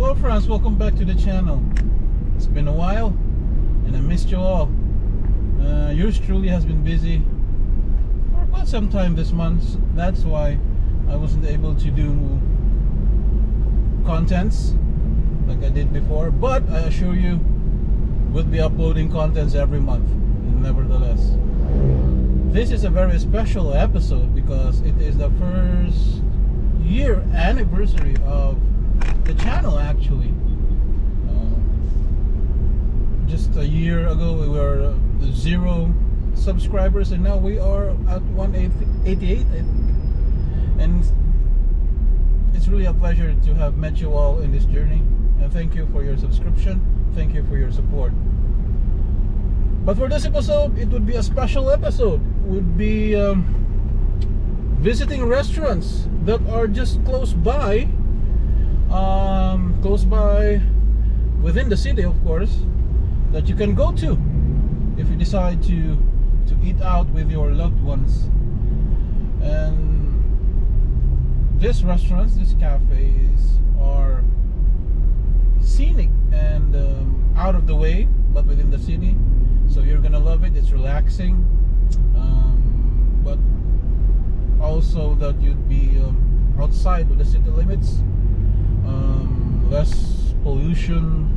Hello friends, welcome back to the channel. It's been a while and I missed you all. Yours truly has been busy for quite some time this month. That's why I wasn't able to do contents like I did before, but I assure you we'll be uploading contents every month nevertheless. This is a very special episode because it is the first year anniversary of the channel actually. Just a year ago we were 0 subscribers and now we are at 188 I think. And it's really a pleasure to have met you all in this journey, and thank you for your subscription, thank you for your support. But for this episode, it would be a special episode. Would be visiting restaurants that are just close by within the city, of course, that you can go to if you decide to eat out with your loved ones. And these restaurants, these cafes are scenic and out of the way, but within the city, so you're gonna love it. It's relaxing, but also that you'd be outside of the city limits, less pollution,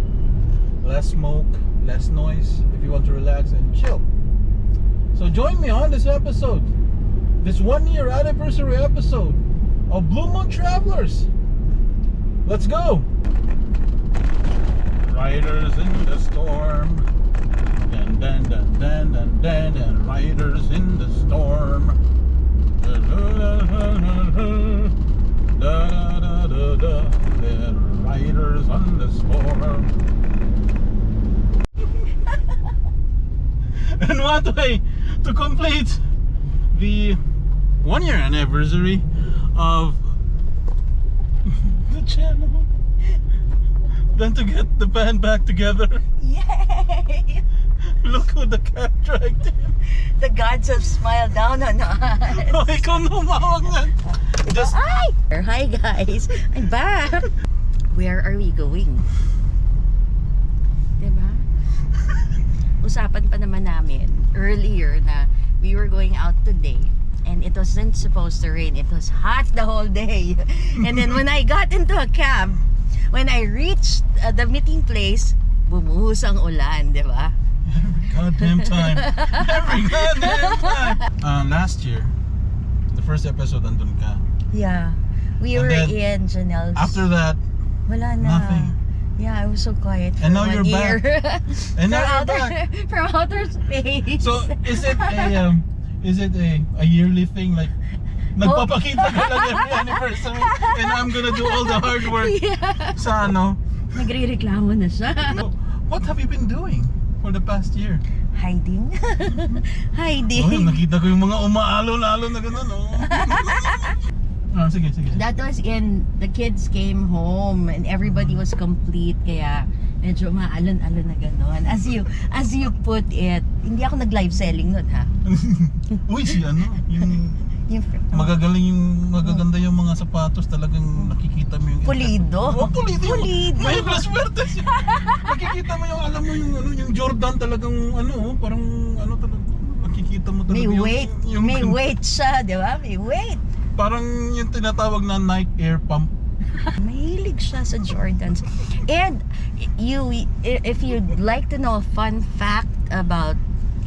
less smoke, less noise, if you want to relax and chill. So join me on this episode, this 1 year anniversary episode of Blue Moon Travelers. Let's go. Riders in the storm, dan dan dan dan dan dan, and riders in the storm. Da da da da da, they're riders on the storm. And what way to complete the 1 year anniversary of the channel than to get the band back together. Yay! Look who the cat dragged in. The gods have smiled down on us. Oh, ikaw numawag na. Just... Hi guys, I'm back. Where are we going? Diba? Usapan pa naman namin earlier na we were going out today and it wasn't supposed to rain. It was hot the whole day. And then when I got into a cab, when I reached the meeting place, bumuhos ang ulan, di ba? Every goddamn time. Every goddamn time. Last year, the first episode, andun ka. Yeah. We And were then, in Janelle's. After that, wala na. nothing. Yeah, I was so quiet for And now 1 you're year. back. And now you're back. From outer space. So, is it a yearly thing? Like, nagpapakita ka lang every anniversary and I'm gonna do all the hard work. Yeah. Sa ano? Nagre-reklamo na siya. So, what have you been doing for the past year? Hiding. Hiding. Oh, nakita ko yung mga umaalon-alon na gano'n, oh. Sige. That was in, the kids came home and everybody was complete, kaya medyo maalon-alon na gano'n. As you put it, hindi ako nag-live selling nun, ha? Uy, magaganda yung mga sapatos, talagang nakikita mo yung Pulido. Oh, pulido. May swerte siya. Nakikita mo yung, alam mo yung Jordan talagang parang talagang nakikita mo talaga May weight. May weight siya, di ba? May weight. Parang yung tinatawag na Nike Air Pump. Mahilig siya sa Jordans. And if you'd like to know a fun fact about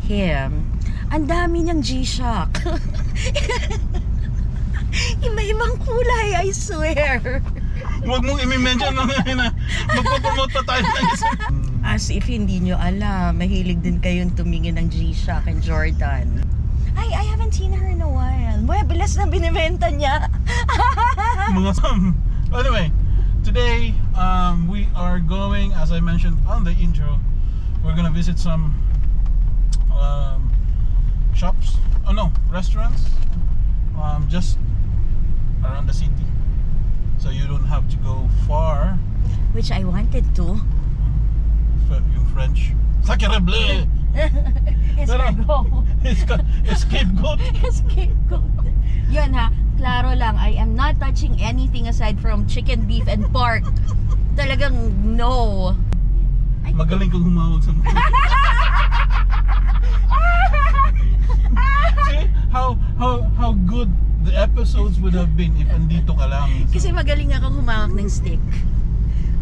him, ang dami niyang G-Shock. Iba-ibang kulay, I swear. Huwag mong i-mention na magpapromote pa tayo ng isa. As if hindi nyo alam, mahilig din kayong tumingin ng G-Shock and Jordan. I haven't seen her in a while. Bilas na binibenta niya. Anyway, today we are going, as I mentioned on the intro, we're gonna visit some shops, restaurants, just around the city, so you don't have to go far. Which I wanted to. Yung French, sacre bleu. Escargot. Scapegoat. Scapegoat. Yun ha, klaro lang, I am not touching anything aside from chicken, beef, and pork. Talagang no. Magaling kang humawag sa mga. See how good the episodes would have been if andito ka lang. Kasi magaling akong humawak ng stick.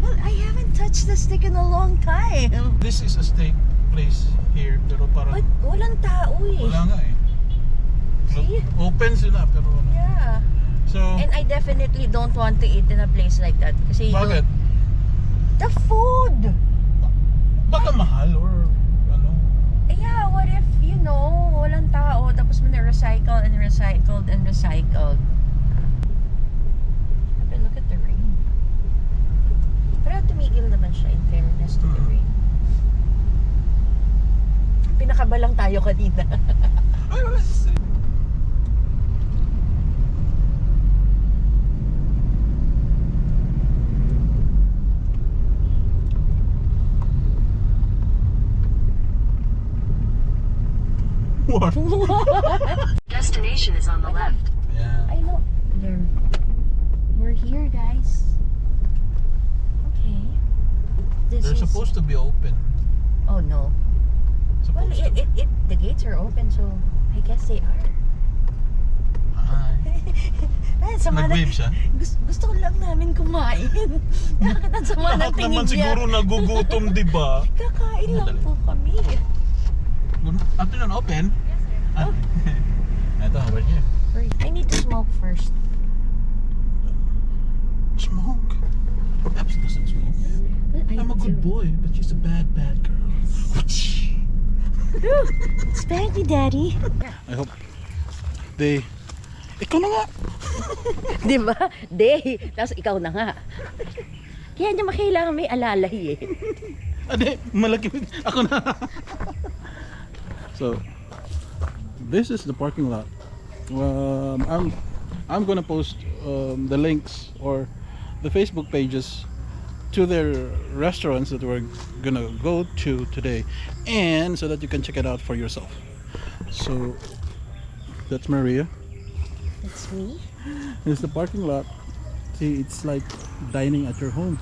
Well, I haven't touched the stick in a long time. This is a steak place here, pero parang But walang tao eh. wala nga eh. See? Open sila pero wala. Yeah. So, And I definitely don't want to eat in a place like that. Kasi bakit? the food! Baka mahal or ano? Yeah, what if, walang tao, tapos mo na-recycle and recycled and recycled. But look at the rain. Pero tumigil naman siya in fairness to the rain. Pinakabalang tayo kanina. Ay, wala. What? Destination is on the left. Yeah. I know. There. We're here, guys. Okay. This They're is... supposed to be open. Oh, no. Well, Supposed to. the gates are open, so I guess they are. Ay. Sama Nag-wave siya? Gusto lang namin kumain. Bakit ang sama ng Lahat tingin naman niya? siguro nagugutom, di ba? Kakain lang po kami. Afternoon open? Yes, sir. Ito, over here. I need to smoke first. Smoke? Abs doesn't smoke. Well, I'm a good boy, but she's a bad girl. Spank me, Daddy. I hope they... Ikaw na nga! Di ba? Day. Tapos ikaw na nga. Kaya niya makailangan may alalay eh. Ade, malaki. Ako na. So, this is the parking lot. I'm gonna post the links or the Facebook pages to their restaurants that we're gonna go to today, and so that you can check it out for yourself. So, that's Maria. That's me. It's the parking lot. See, it's like dining at your home.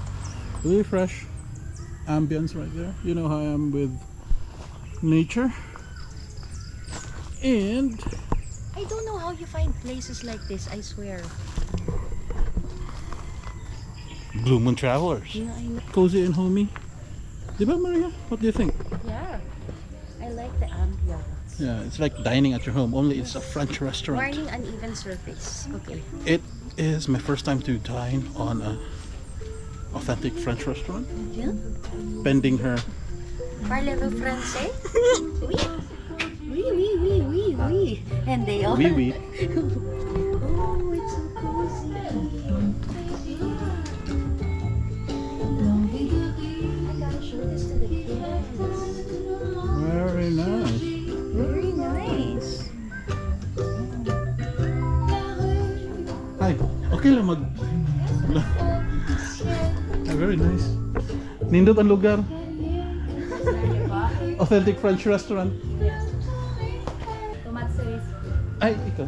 Really fresh ambience right there. You know how I am with nature. And I don't know how you find places like this, I swear. Blue Moon Travelers. Yeah, I know. Cozy and homey. Diba, Maria? What do you think? Yeah. I like the ambience. Yeah, it's like dining at your home, only it's a French restaurant. Warning, uneven surface. Okay. It is my first time to dine on a authentic French restaurant. Yeah. Pending her. Parlez-vous français? Oui. Oui. And they all. Oui. Oh, it's so cozy. I gotta show this to the kids. Very nice. Very nice. Hi. Okay lang mag... Very nice. Nindot ang lugar. Authentic French restaurant. Ay, ikaw.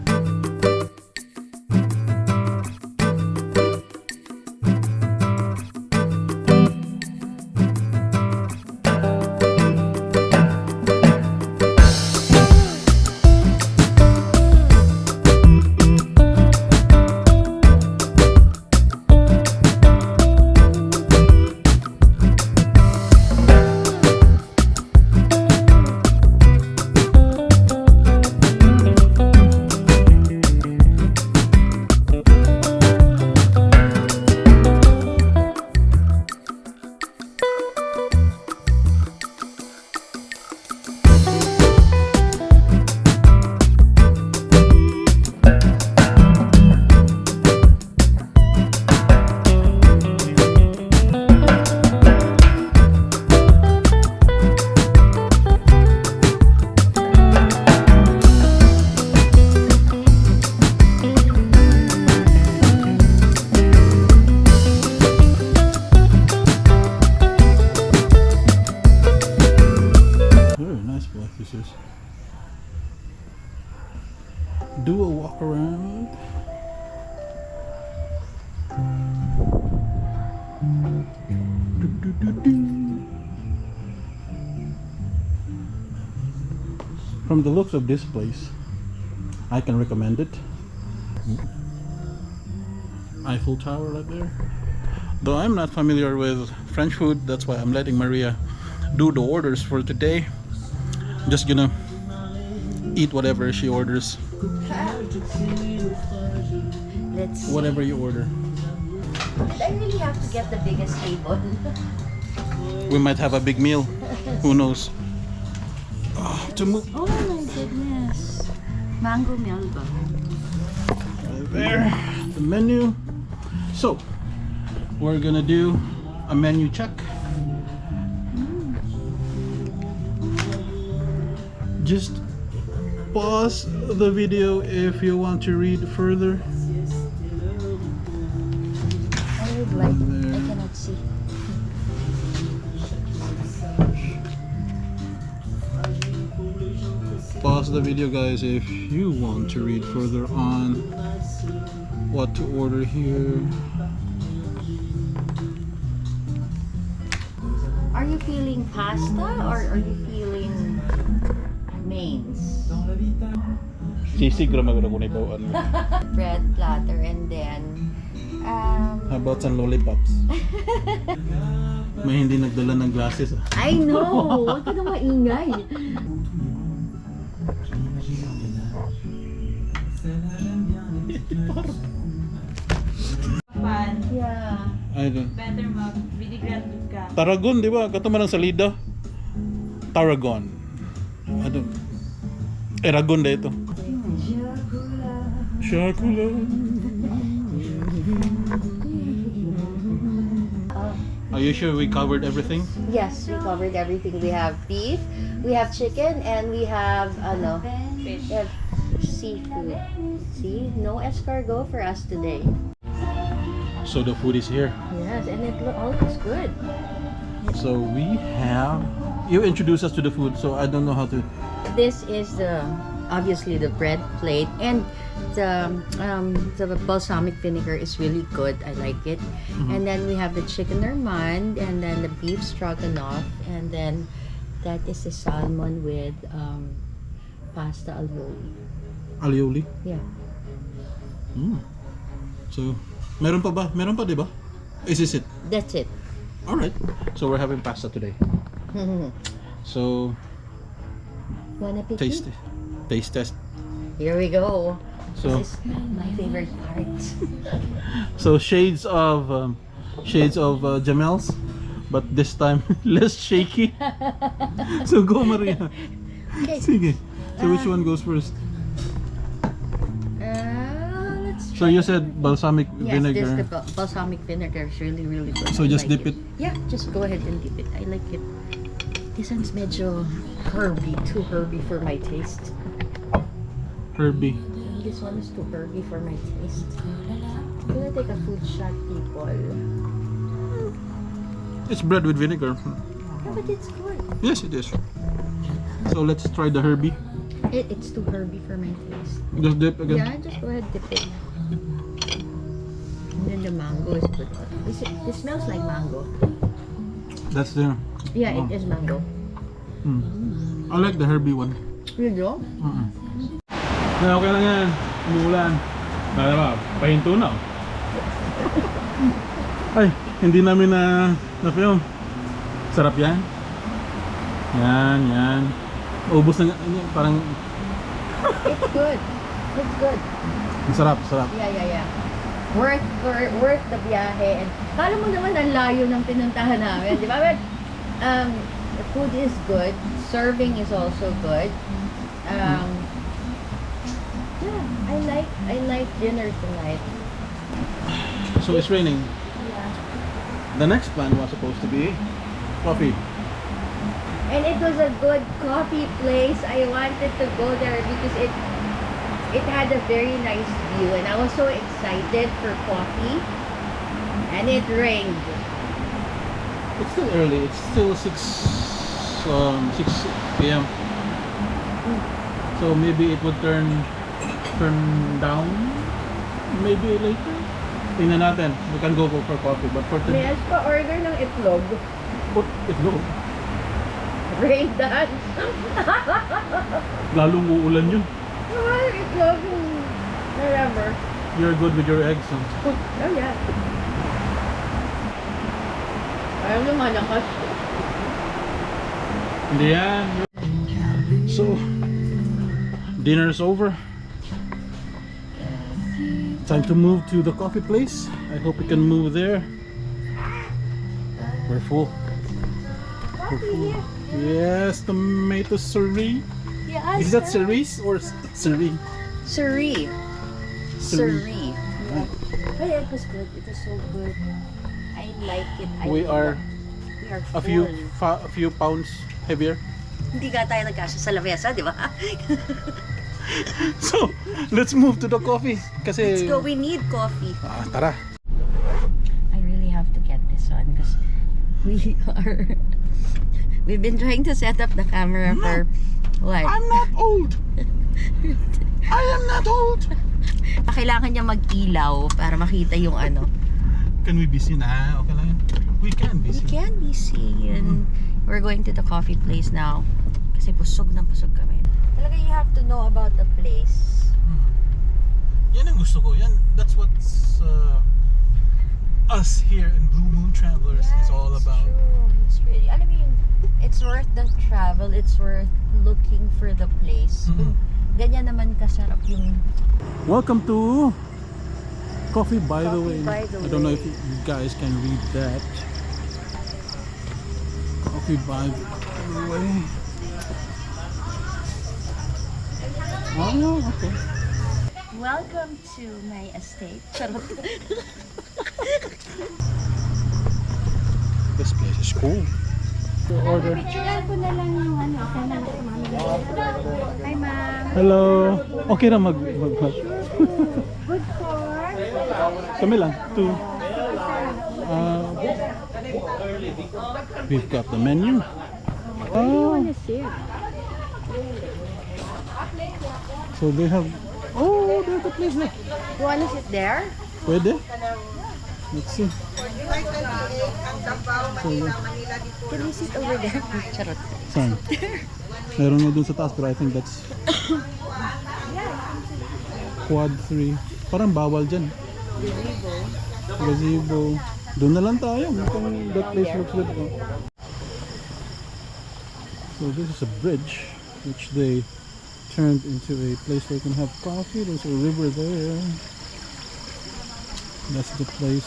From the looks of this place, I can recommend it. Eiffel Tower right there. Though I'm not familiar with French food, that's why I'm letting Maria do the orders for today. I'm just gonna eat whatever she orders. Let's see. Whatever you order. Did I really have to get the biggest table? We might have a big meal. Who knows? To move Oh my goodness. Mango melba. right there. The menu. So we're gonna do a menu check. Just pause the video if you want to read further. I would like. I cannot see. Pause the video, guys, if you want to read further on what to order here. Are you feeling pasta or are you feeling mains? Sisig ramag na kung ikaw ano. Bread platter and then How about some lollipops? May hindi nagdala ng glasses. I know! Huwag ka na maingay. Fan. Yeah. I don't. Better mag binigyan ka. Tarragon, di ba? Katuman ng salida. Tarragon. Ano? Eragon na ito. Shakula. Are you sure we covered everything? Yes, we covered everything. We have beef, we have chicken, and we have Fish. we have seafood. See, no escargot for us today. So the food is here. Yes, and all looks good. So we have. You introduce us to the food, so I don't know how to. This is obviously the bread plate, and the balsamic vinegar is really good. I like it. And then we have the chicken normand, and then the beef stroganoff, and then that is the salmon with pasta alioli. Alioli. Yeah. So, meron pa ba? Meron pa, di ba? Is this it? That's it. All right. So we're having pasta today. So Bon appetit. taste test. Here we go. So This is my favorite part. so shades of Jamel's, but this time less shaky. So go, Maria. Okay. Sige. So which one goes first? Let's So you said balsamic Yes, vinegar. this the balsamic vinegar is really, really good. So I just like dip it? Yeah, just go ahead and dip it. I like it. This one's medyo herby, too herby for my taste. Herby. This one is too herby for my taste. I'm gonna take a food shot, people. It's bread with vinegar. Yeah, but it's good. Yes, it is. So let's try the herby. It's too herby for my taste. Just dip again. Yeah, just go ahead dip it. And then the mango is good. It smells like mango. That's there. Yeah, Oh. it is mango. I like the herby one. You know? Na okay lang yan. Umuulan. Nala ba? Pahinto na. Ay, hindi namin na film. Sarap yan. Yan. Ubus na parang It's good. It's good. sarap. Yeah. Worth the biyahe. And kala mo naman ang layo ng pinuntahan namin, di ba? But the food is good. Serving is also good. Yeah, I like dinner tonight. So it's raining. Yeah. The next plan was supposed to be coffee. And it was a good coffee place. I wanted to go there because it had a very nice view, and I was so excited for coffee. And it rained. It's still early. It's still 6 p.m. So maybe it would turn down maybe later. tingnan natin. We can go for coffee. But for today, May pa-order ng itlog. put itlog. Rain dance. Lalong uulan yun. Itlog. Whatever. You're good with your eggs. Huh? Oh yeah. Ayaw nyo malakas. Hindi yan. So, dinner's over. Time to move to the coffee place. I hope we can move there. We're full. We're full. Yes, tomato cerise. Yes. Is that cerise or cerise? Suri. Cerise. But it was good. It was so good. I like it. We are full. a few pounds heavier. Hindi ka tayo nagkasya sa lamesa, di ba? So, let's move to the coffee. Kasi Let's go. We need coffee. Tara. I really have to get this on because we've been trying to set up the camera for what? I'm not old. I am not old. Kailangan niya mag-ilaw para makita yung ano. Can we be seen? Okay lang yun. We can be We seen. can be seen. We're going to the coffee place now. Kasi busog na busog kami. Talaga you have to know about the place. Yan ang gusto ko. That's what's us here in Blue Moon Travelers is all it's about. True. It's really, alam mo yun, it's worth the travel. It's worth looking for the place. Kung ganyan naman kasarap yung Welcome to Coffee by the Way. By the I don't know Way. if you guys can read that. Coffee by the Way. Oh, okay. welcome to my estate. Charot. This place is cool. Order. Picturean ko na lang yung ano. Okay na lang. Hi, ma'am. Hello. Okay na mag. Good for? Kami lang. Two. We've got the menu. Oh. Sit. So they have. Oh, there's a place there. You wanna sit there? Pwede? Let's see. So, Can we sit over there? Charot. saan? Meron nga dun sa taas pero I think that's quad 3. Parang bawal dyan. Gazebo. Doon na lang tayo. Mukhang that place looks good. So this is a bridge which they turned into a place where you can have coffee. There's a river there. That's the place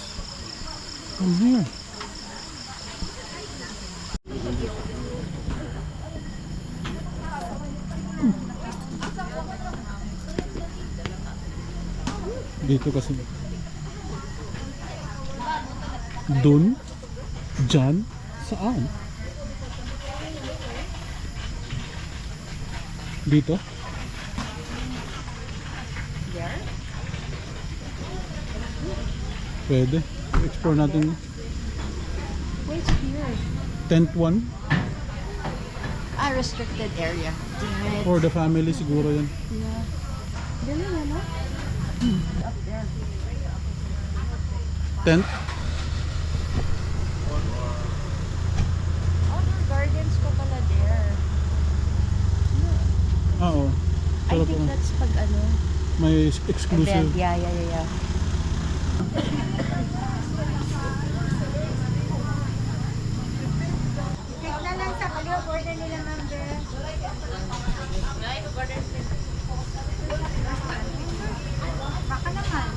from here. Dito kasi dun, dyan, saan? Dito? There? Pwede. Explore natin. Wait here. Tent 1 Restricted area. Damn it. for the family siguro yan. Yeah. Dali na, no? Up there. Tent? Outdoor gardens ko pala there. Oo. I Pero think po, that's pag ano. may exclusive. Event. Yeah. Check na lang sa baliw. Order nila, ma'am. Baka naman.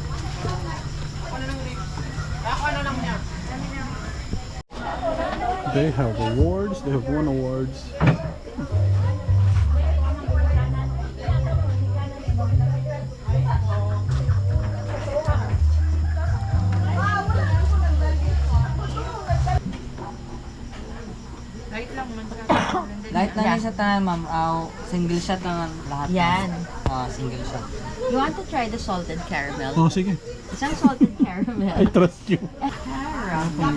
They have awards. They have won awards. Light lang yung sa tanan, ma'am. Single shot lang ang lahat. Yan. Single shot. You want to try the salted caramel? Oh, sige. Isang salted I caramel. trust you. Caramel.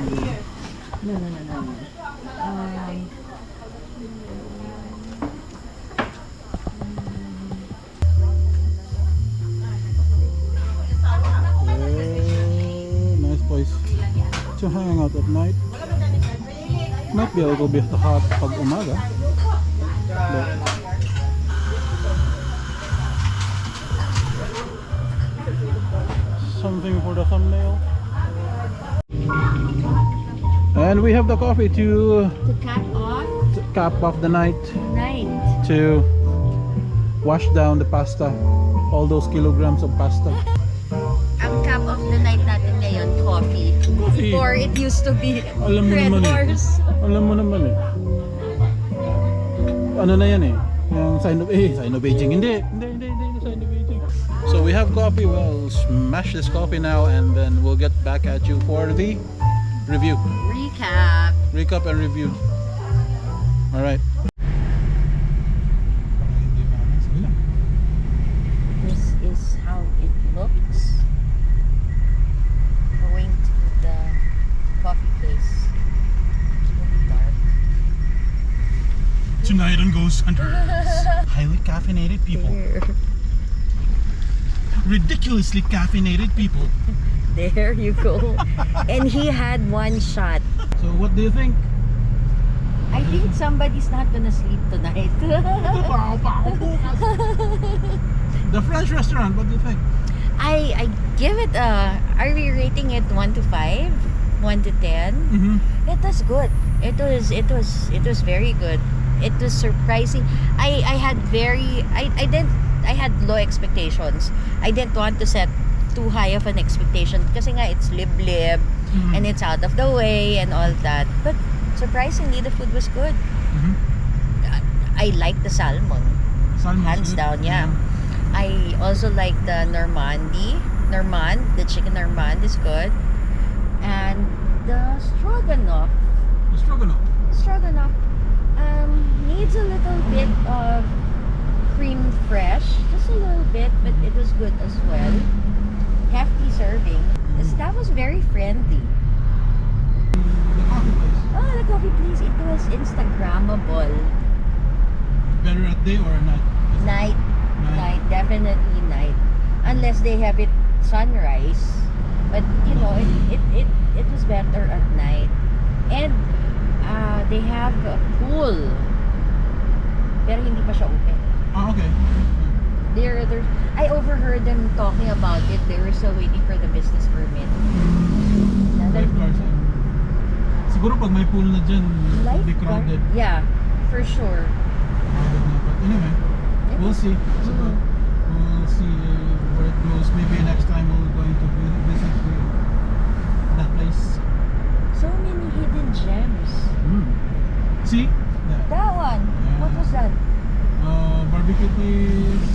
No. to hang out at night. Might be a little bit hot pag umaga. But something for the thumbnail. And we have the coffee to cap off the night, to wash down the pasta, all those kilograms of pasta. Ang cap of the night natin ngayon, coffee. Coffee. Before it used to be Alam mo Red naman Horse. Alam mo naman eh. Ano na yan eh? Yung sign of Beijing. Hindi sign of Beijing. So we have coffee. We'll smash this coffee now and then we'll get back at you for the review. Recap and review. Alright. This is how it looks. Going to the coffee place. It's really dark. Tonight on Ghost Hunters. Highly caffeinated people. There. Ridiculously caffeinated people. There you go. And he had one shot. So what do you think? I think somebody's not gonna sleep tonight. The French restaurant, what do you think? I give it a. Are we rating it 1 to 5? 1 to 10? Mm-hmm. It was good. It was very good. It was surprising. I had low expectations. I didn't want to set too high of an expectation kasi nga it's lib-lib and it's out of the way and all that. But surprisingly, the food was good. Mm-hmm. I like the salmon. Hands down, yeah. I also like the the chicken Normand is good. And the stroganoff needs a little bit of cream fresh, just a little bit, but it was good as well. Hefty serving. The staff was very friendly. The coffee place. Oh, the coffee place, it was Instagrammable. Better at day or at night? Night, definitely night. Unless they have it sunrise. But you know, it was better at night. And they have a pool. Pero hindi pa siya open. Ah, okay. I overheard them talking about it. They were still waiting for the business permit. Lifeguards. Siguro pag may pool na dyan, it'll be crowded. Yeah, for sure. But anyway, we'll see. So, we'll see where it goes. Maybe next time we're going to visit that place. So many hidden gems. See? That one. Yeah. What was that? Barbecue place.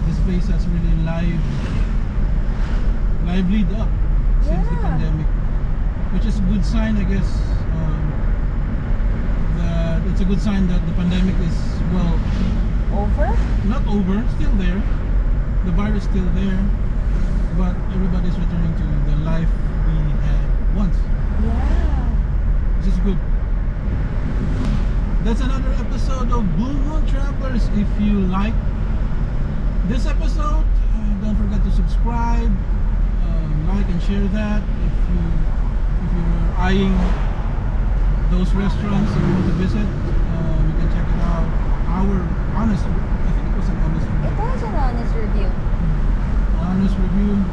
This place has really livelied up since the Yeah. pandemic, which is a good sign, I guess. That it's a good sign that the pandemic is Over? not over, still there. The virus still there, but everybody's returning to the life we had once, Yeah. which is good. That's another episode of Blue Moon Travelers. If you like this episode, don't forget to subscribe, like and share that. If you're eyeing those restaurants you want to visit, you can check it out. Our honest, I think it was an honest review. It was an honest review. Honest review.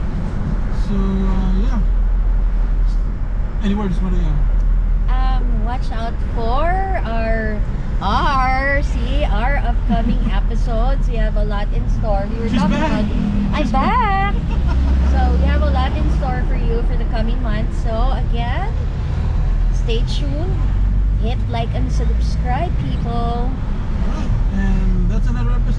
So yeah. Any words, Maria? Watch out for our upcoming episodes. We have a lot in store. We were She's talking back. about I'm back. So we have a lot in store for you for the coming months. So again, stay tuned. Hit like and subscribe, people. Alright, and that's another episode